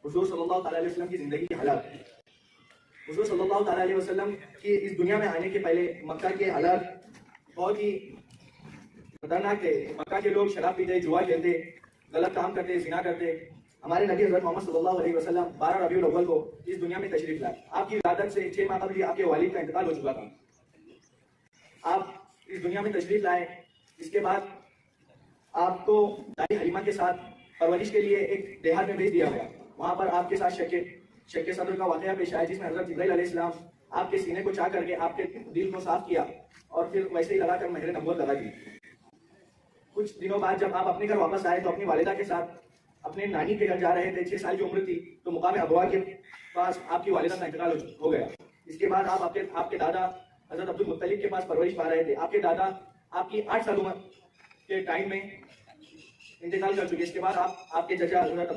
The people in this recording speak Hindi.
हुजूर सल्लल्लाहु अलैहि वसल्लम की जिंदगी की हालात। हुजूर सल्लल्लाहु अलैहि वसल्लम की इस दुनिया में आने के पहले मक्का के हालात बहुत ही खतरनाक थे। मक्का के लोग शराब पीते, जुआ खेलते, गलत काम करते, ज़िना करते। हमारे नबी हज़रत मोहम्मद सल्लल्लाहु अलैहि वसल्लम 12 रबीउल अव्वल को इस दुनिया में तशरीफ लाए। आपकी विलादत से 6 माह कबल आपके वालिद का इंतकाल हो चुका था। आप इस दुनिया में तशरीफ लाए, इसके बाद आपको दादी हलीमा के साथ परवरिश के लिए एक देहात में भेज दिया गया। वहां पर आपके साथ शक्के सदर का वाकया पेश आया, जिसमें हज़रत जिब्राइल अलैहिस्सलाम आपके सीने को चाह करके आपके दिल को साफ किया और फिर वैसे ही लगाकर महर नबूवत लगा दी। कुछ दिनों बाद जब आप अपने घर वापस आए तो अपनी वालिदा के साथ अपने नानी के घर जा रहे थे। 6 साल की उम्र थी तो मुकाम अबवा के पास आपकी वालिदा का इंतकाल हो गया। इसके बाद आप आपके दादा हज़रत अब्दुल मुत्तलिब के पास परवरिश पा रहे थे। आपके दादा आपकी 8 साल उम्र के टाइम में इंतकाल कर चुके। इसके बाद आप आपके चचा हज़रत